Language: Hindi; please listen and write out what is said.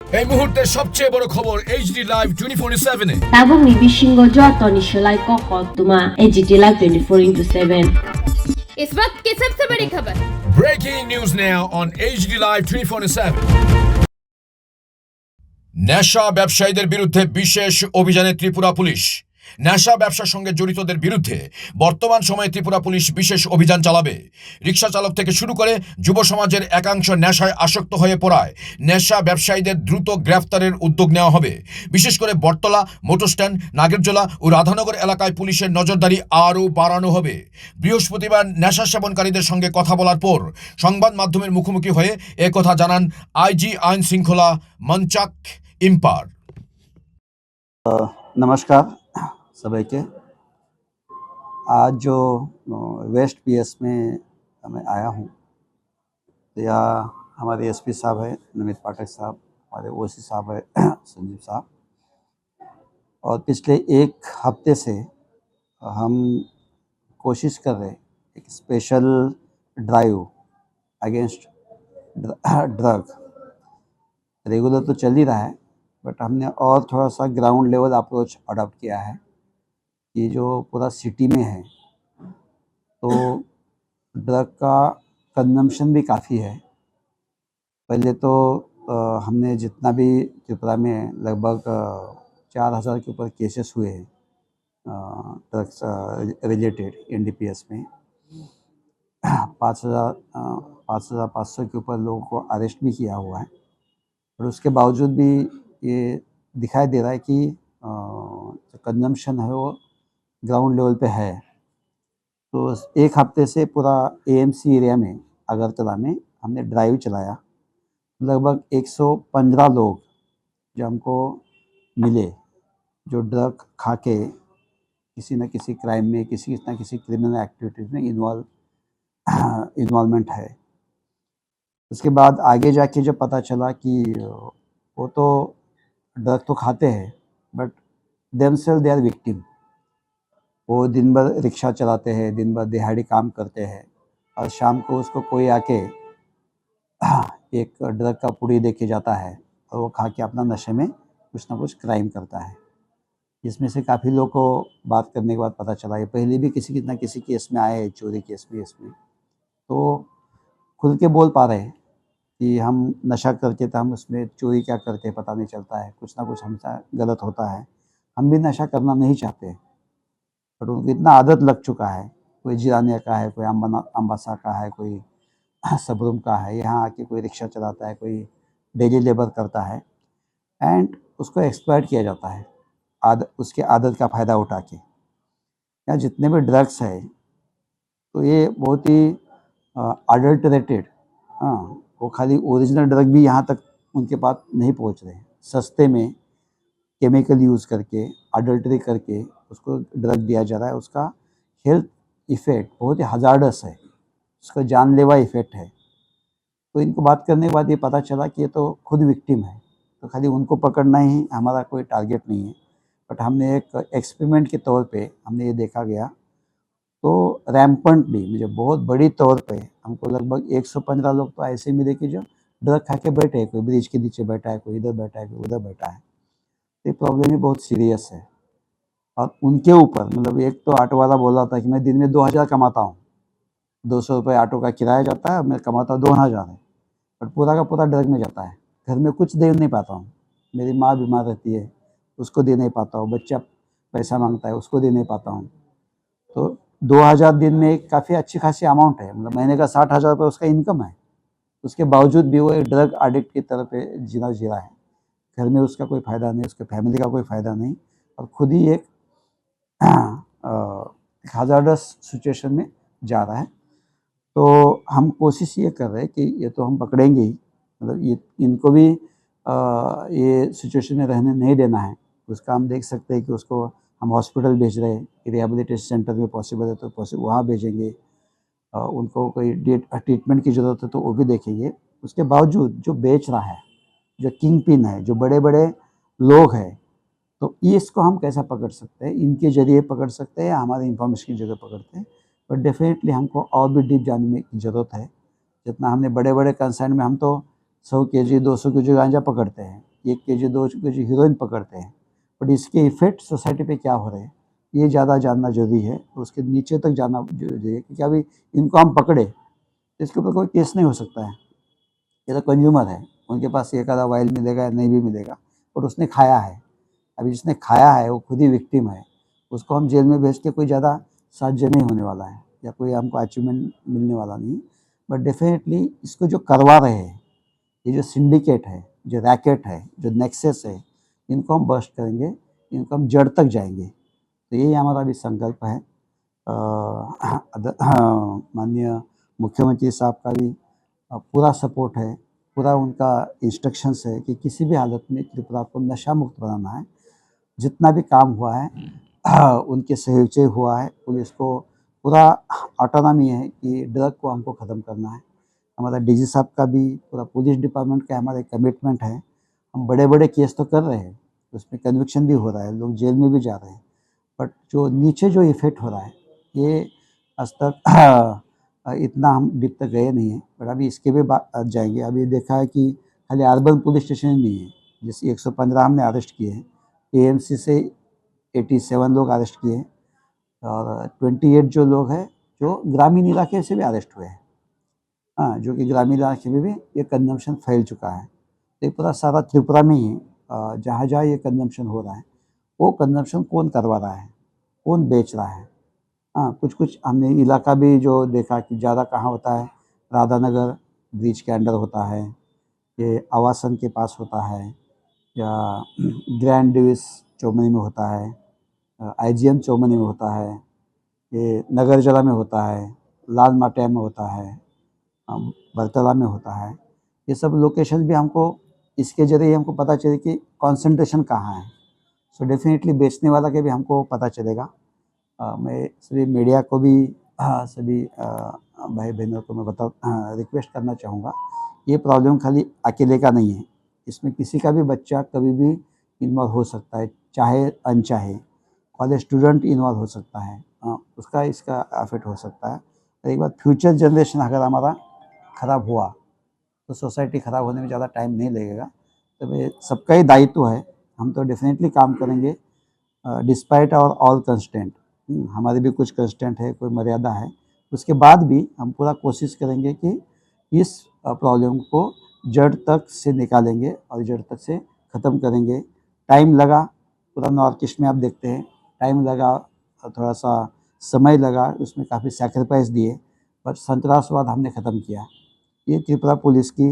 এই মুহূর্তে সবচেয়ে বড় খবর এইচডি লাইভ 24/7 এ Tabung ni bishingo joto ni shilai koko tuma AGT Live 24/7. इस वक्त की सबसे बड़ी खबर। Breaking news now on HD live 24/7। নেশা ব্যবসায়ীদের বিরুদ্ধে বিশেষ অভিযানে ত্রিপুরা পুলিশ। নেশা ব্যবসার সঙ্গে জড়িতদের বিরুদ্ধে বর্তমান সময়ে ত্রিপুরা পুলিশ বিশেষ অভিযান চালাবে। রিক্সা চালক থেকে শুরু করে যুব সমাজের একাংশ নেশায় আসক্ত হয়ে পড়ায় নেশা ব্যবসায়ীদের দ্রুত গ্রেফতারের উদ্যোগ নেওয়া হবে। বিশেষ করে বটতলা, মোটর স্ট্যান্ড, নাগেরজোলা ও রাধানগর এলাকায় পুলিশের নজরদারি আরও বাড়ানো হবে। বৃহস্পতিবার নেশা সেবনকারীদের সঙ্গে কথা বলার পর সংবাদ মাধ্যমের মুখোমুখি হয়ে একথা জানান আইজি আইন শৃঙ্খলা মঞ্চাক ইম্পার। नमस्कार सभी के। आज जो वेस्ट पीएस में मैं आया हूँ, तो यहाँ हमारे एसपी साहब है नमित पाठक साहब, हमारे ओसी साहब है संजीव साहब, और पिछले एक हफ्ते से हम कोशिश कर रहे एक special drive against drug. Regular तो चल ही रहा है, बट हमने और थोड़ा सा ग्राउंड लेवल अप्रोच अडॉप्ट किया है कि जो पूरा सिटी में है तो ड्रग का कंजम्पशन भी काफ़ी है। पहले तो हमने जितना भी त्रिपुरा में लगभग 4000 के ऊपर केसेस हुए हैं ड्रग्स रिलेटेड एनडीपीएस में। 5500 के ऊपर लोगों को अरेस्ट भी किया हुआ है, और उसके बावजूद भी ये दिखाई दे रहा है कि जो कंजम्पशन है वो ग्राउंड लेवल पे है। तो एक हफ्ते से पूरा एएमसी एरिया में अगरतला में हमने ड्राइव चलाया। लगभग 115 लोग जो हमको मिले, जो ड्रग खा के किसी न किसी क्राइम में, किसी न किसी क्रिमिनल एक्टिविटीज़ में इन्वॉल्वमेंट है। उसके बाद आगे जाके जब पता चला कि वो तो ड्रग तो खाते हैं, but themselves they are victim. वो दिन भर रिक्शा चलाते हैं, दिन भर दिहाड़ी काम करते हैं, और शाम को उसको कोई आके एक ड्रग का पुड़ी दे के जाता है, और वो खा के अपना नशे में कुछ ना कुछ क्राइम करता है। इसमें से काफ़ी लोग को बात करने के बाद पता चला ये पहले भी किसी न किसी केस में आए, चोरी केस में, इसमें तो खुल के बोल पा रहे हैं कि हम नशा करके तो हम उसमें चोरी क्या करते पता नहीं चलता है, कुछ ना कुछ हमसे गलत होता है। हम भी नशा करना नहीं चाहते, बट उनको इतना आदत लग चुका है। कोई जिरानिया का है, कोई अम्बासा का है, कोई सबरूम का है, यहाँ आके कोई रिक्शा चलाता है, कोई डेली लेबर करता है, एंड उसको एक्सप्लॉइट किया जाता है उसके आदत का फ़ायदा उठा के। यहाँ जितने भी ड्रग्स है तो ये बहुत ही अडल्टरेटेड, हाँ, वो खाली ओरिजिनल ड्रग भी यहाँ तक उनके पास नहीं पहुँच रहे। सस्ते में केमिकल यूज़ करके, अडल्ट्री करके उसको ड्रग दिया जा रहा है। उसका हेल्थ इफ़ेक्ट बहुत ही हज़ार्डस है, उसका जानलेवा इफ़ेक्ट है। तो इनको बात करने के बाद ये पता चला कि ये तो खुद विक्टिम है, तो खाली उनको पकड़ना ही हमारा कोई टारगेट नहीं है। बट हमने एक एक्सपेरिमेंट के तौर पे हमने ये देखा गया, तो रैम्पंटली मुझे बहुत बड़ी तौर पे हमको लगभग 115 लोग तो ऐसे मिले कि जो ड्रग खा के बैठे हैं, कोई ब्रिज के नीचे बैठा है, कोई इधर बैठा है, कोई उधर बैठा है। ये प्रॉब्लम ही बहुत सीरियस है। और उनके ऊपर मतलब एक तो ऑटो वाला बोल रहा था कि मैं दिन में 2000 कमाता हूँ, 200 रुपये ऑटो का किराया जाता है, मैं कमाता हूँ 2000 है, बट पूरा का पूरा ड्रग में जाता है। घर में कुछ दे नहीं पाता हूँ, मेरी माँ बीमार रहती है, उसको दे नहीं पाता हूँ, बच्चा पैसा मांगता है, उसको दे नहीं पाता हूँ। तो 2000 दिन में काफ़ी अच्छी खासी अमाउंट है, मतलब महीने का 60,000 रुपये उसका इनकम है। उसके बावजूद भी वो एक ड्रग एडिक्ट की तरफ जी रहा है। घर में उसका कोई फ़ायदा नहीं, उसके फैमिली का कोई फ़ायदा नहीं, और खुद ही एक हज़ार्डस सिचुएशन में जा रहा है। तो हम कोशिश ये कर रहे हैं कि ये तो हम पकड़ेंगे ही, मतलब ये इनको भी ये सिचुएशन में रहने नहीं देना है। उसका हम देख सकते हैं कि उसको हम हॉस्पिटल भेज रहे हैं, रिहेबिलिटेशन सेंटर में पॉसिबल है तो वहाँ भेजेंगे। उनको कोई ट्रीटमेंट की ज़रूरत है तो वो भी देखेंगे। उसके बावजूद जो बेच रहा है, जो किंग पिन है, जो बड़े बड़े लोग हैं, तो इसको हम कैसा पकड़ सकते हैं, इनके ज़रिए पकड़ सकते हैं या हमारी इंफॉर्मेशन की जगह पकड़ते हैं। बट डेफिनेटली हमको और भी डीप जानने की ज़रूरत है। जितना हमने बड़े बड़े कंसर्न में हम तो 100 kg 200 kg गांजा पकड़ते हैं, 1 kg 2 kg हीरोइन पकड़ते हैं, बट इसके इफेक्ट सोसाइटी पे क्या हो रहे हैं ये ज़्यादा जानना जरूरी है। उसके नीचे तक जाना जरूरी है, क्योंकि अभी इनको हम पकड़े तो इसके ऊपर कोई केस नहीं हो सकता है। ये तो कंज्यूमर है, उनके पास एक आधा वाइल मिलेगा या नहीं भी मिलेगा, और उसने खाया है। अभी जिसने खाया है वो खुद ही विक्टिम है, उसको हम जेल में भेज के कोई ज़्यादा साहाଯ୍य नहीं होने वाला है या कोई हमको अचीवमेंट मिलने वाला नहीं। बट डेफिनेटली इसको जो करवा रहे हैं, ये जो सिंडिकेट है, जो रैकेट है, जो नेक्सस है, इनको हम बस्ट करेंगे, इनको हम जड़ तक जाएंगे। तो यही हमारा भी संकल्प है। माननीय मुख्यमंत्री साहब का भी पूरा सपोर्ट है, पूरा उनका इंस्ट्रक्शंस है कि किसी भी हालत में त्रिपुरा को नशा मुक्त बनाना है। जितना भी काम हुआ है उनके सहयोग से हुआ है। पुलिस को पूरा ऑटोनॉमी है कि ड्रग को हमको ख़त्म करना है। हमारा डीजी साहब का भी, पूरा पुलिस डिपार्टमेंट का हमारा कमिटमेंट है। हम बड़े बड़े केस तो कर रहे हैं, उसमें कन्विक्शन भी हो रहा है, लोग जेल में भी जा रहे हैं, बट जो नीचे जो इफेक्ट हो रहा है ये आज तक इतना हम डीप तक गए नहीं हैं, बट अभी इसके भी जाएंगे। अभी देखा है कि खाली अर्बन पुलिस स्टेशन ही नहीं है, जैसे 115 हमने अरेस्ट किए हैं, एएमसी से 87 लोग अरेस्ट किए हैं, और 28 जो लोग हैं जो ग्रामीण इलाके से भी अरेस्ट हुए हैं। हाँ, जो कि ग्रामीण इलाके में भी ये कंजम्पशन फैल चुका है। तो ये पूरा सारा त्रिपुरा में ही जहाँ जहाँ ये कंजम्पशन हो रहा है, वो कंजम्पशन कौन करवा रहा है, कौन बेच रहा है। हाँ, कुछ हमने इलाका भी जो देखा कि ज़्यादा कहाँ होता है, राधानगर ब्रिज के अंडर होता है, ये आवासन के पास होता है, या ग्रैंड डिविस चौमनी में होता है, आईजीएम चौमनी में होता है, ये नगरजला में होता है, लाल माटिया में होता है, बरतला में होता है। ये सब लोकेशन भी हमको इसके ज़रिए हमको पता चले कि कंसंट्रेशन कहाँ है। सो डेफिनेटली बेचने वाला के भी हमको पता चलेगा। मैं सभी मीडिया को भी सभी भाई बहनों को मैं रिक्वेस्ट करना चाहूँगा, ये प्रॉब्लम खाली अकेले का नहीं है, इसमें किसी का भी बच्चा कभी भी इन्वॉल्व हो सकता है, चाहे अनचाहे। कॉलेज स्टूडेंट इन्वॉल्व हो सकता है, उसका इसका अफेक्ट हो सकता है। और एक बात, फ्यूचर जनरेशन अगर हमारा ख़राब हुआ तो सोसाइटी ख़राब होने में ज़्यादा टाइम नहीं लगेगा। तो ये सबका ही दायित्व है, हम तो डेफिनेटली काम करेंगे डिस्पाइट आवर ऑल कंस्टेंट। हमारे भी कुछ कंस्टेंट है, कोई मर्यादा है, उसके बाद भी हम पूरा कोशिश करेंगे कि इस प्रॉब्लम को जड़ तक से निकालेंगे और जड़ तक से ख़त्म करेंगे। टाइम लगा, पूरा नॉर्थ ईस्ट में आप देखते हैं टाइम लगा, थोड़ा सा समय लगा, उसमें काफ़ी सैक्रिफाइस दिए, पर संतरासवाद हमने ख़त्म किया। ये त्रिपुरा पुलिस की